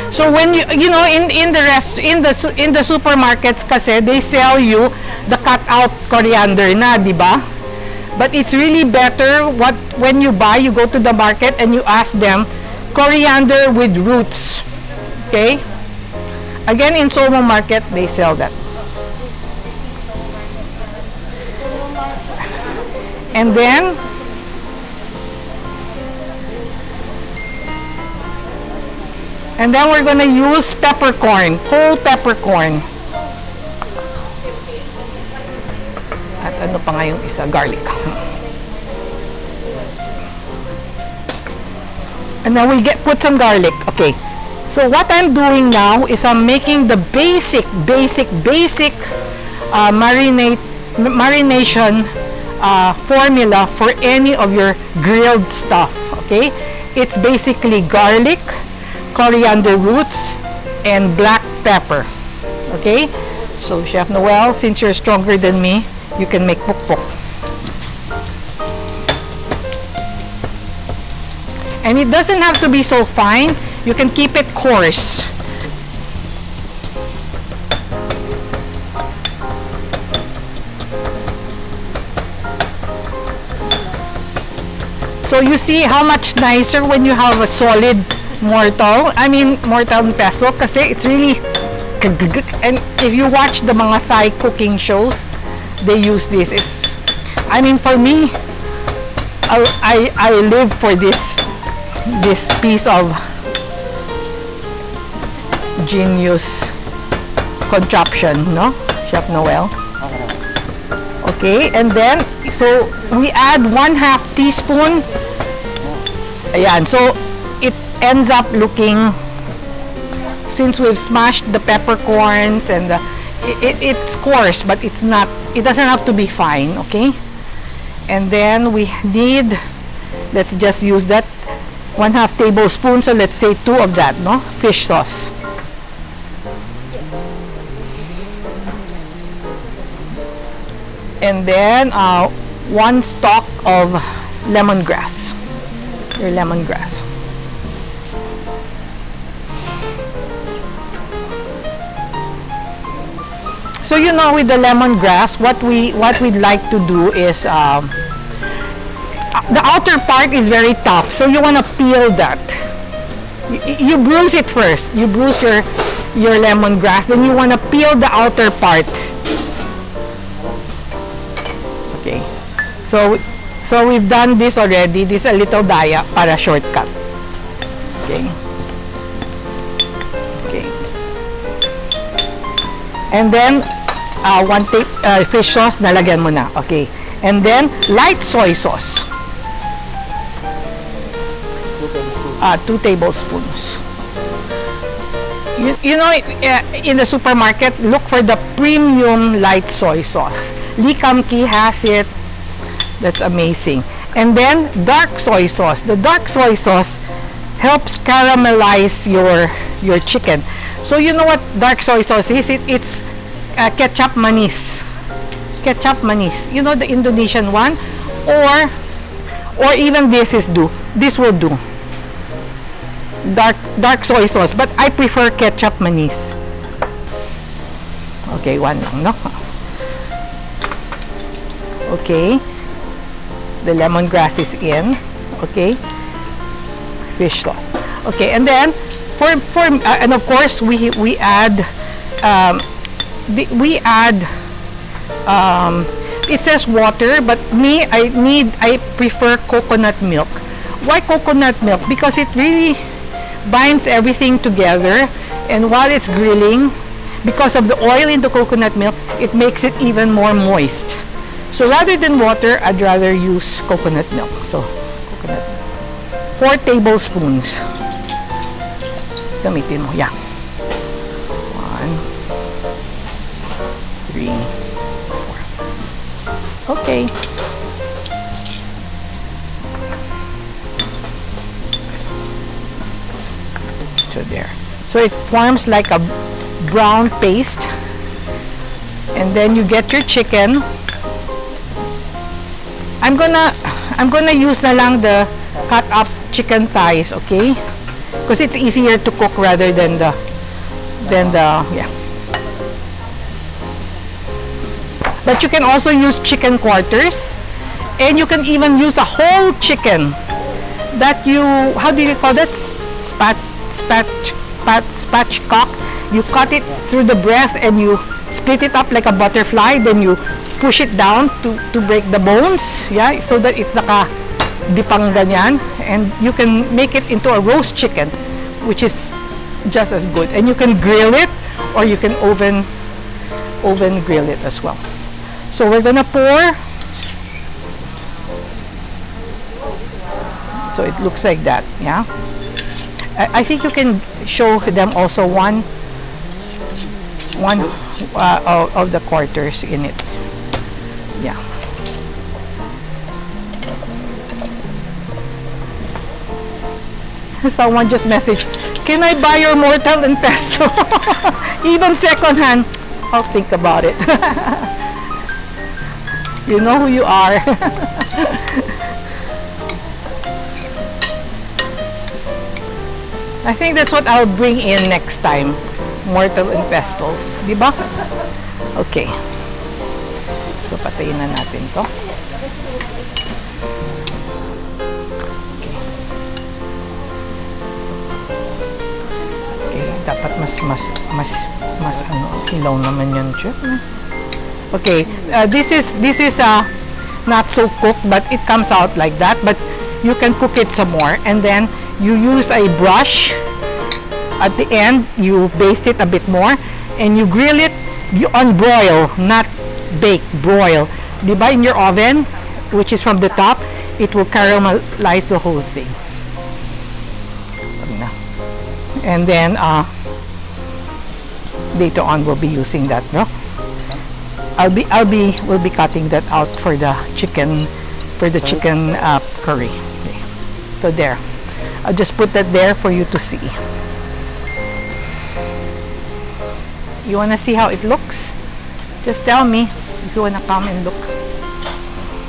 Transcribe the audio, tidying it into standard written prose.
So when you know in the supermarkets kasi they sell you the cut out coriander na, di ba? But it's really better when you buy, you go to the market and you ask them coriander with roots. Okay? Again, in Somo Market they sell that. And then we're gonna use peppercorn, whole peppercorn. At ano pa nga yung isa? Garlic. And then we put some garlic. Okay. So what I'm doing now is I'm making the basic marination formula for any of your grilled stuff. Okay. It's basically garlic, coriander roots, and black pepper. Okay? So, Chef Noel, since you're stronger than me, you can make pukpuk. And it doesn't have to be so fine. You can keep it coarse. So, you see how much nicer when you have a solid mortar and pestle, kasi it's really, and if you watch the mga Thai cooking shows, they use this. For me, I live for this piece of genius contraption, no, Chef Noel? Okay, and then so we add 1/2 teaspoon. Ayan, so it ends up looking, since we've smashed the peppercorns and it's coarse, but it doesn't have to be fine. Okay, and then we need, let's just use that 1/2 tablespoon, so let's say 2 of that, no, fish sauce. And then 1 stalk of lemongrass, your lemongrass. So you know, with the lemongrass, what we'd like to do is the outer part is very tough, so you want to peel that. You bruise it first. You bruise your lemongrass, then you want to peel the outer part. Okay. So we've done this already. This is a little daya para shortcut. Okay. Okay. And then 1 fish sauce, nalagyan mo na. Okay. And then light soy sauce. 2 tablespoons. You know, in the supermarket, look for the premium light soy sauce. Lee Kum Kee has it. That's amazing. And then dark soy sauce. The dark soy sauce helps caramelize your chicken. So you know what dark soy sauce is? It's ketchup manis. Ketchup manis. You know the Indonesian one? Or even this will do. Dark soy sauce, but I prefer ketchup manis. Okay, 1 lang, no? Okay. The lemongrass is in. Okay. Fish sauce. Okay, and then and of course we add it says water, but I prefer coconut milk. Why coconut milk? Because it really binds everything together, and while it's grilling, because of the oil in the coconut milk, it makes it even more moist. So rather than water, I'd rather use coconut milk. So coconut milk, 4 tablespoons. Gamitin mo, yeah. 1, 3, 4. Okay. There. So it forms like a brown paste, And then you get your chicken. I'm gonna use na lang the cut up chicken thighs, okay? Because it's easier to cook rather than the yeah. But you can also use chicken quarters, and you can even use a whole chicken that you, how do you call that? Spatchcock. You cut it through the breast and you split it up like a butterfly, then you push it down to break the bones, yeah, so that it's naka-dipang ganyan, and you can make it into a roast chicken, which is just as good. And you can grill it, or you can oven grill it as well. So we're gonna pour. So it looks like that, yeah. I think you can show them also one of the quarters in it. Yeah. Someone just messaged, can I buy your mortal and pesto? Even second hand. I'll think about it. You know who you are. I think that's what I'll bring in next time. Mortal and pestles. Diba? Okay. So, patayin na natin to. Okay. Okay. Dapat mas ano, ilaw naman yan, chef. Okay. This is not so cooked, but it comes out like that. But you can cook it some more, and then you use a brush. At the end, you baste it a bit more, and you grill it. You on-broil, not bake, broil. Diba, in your oven, which is from the top, it will caramelize the whole thing. And then later on we'll be using that, no? We'll be cutting that out for the chicken curry. Okay. So there, I'll just put that there for you to see. You wanna see how it looks? Just tell me if you wanna come and look.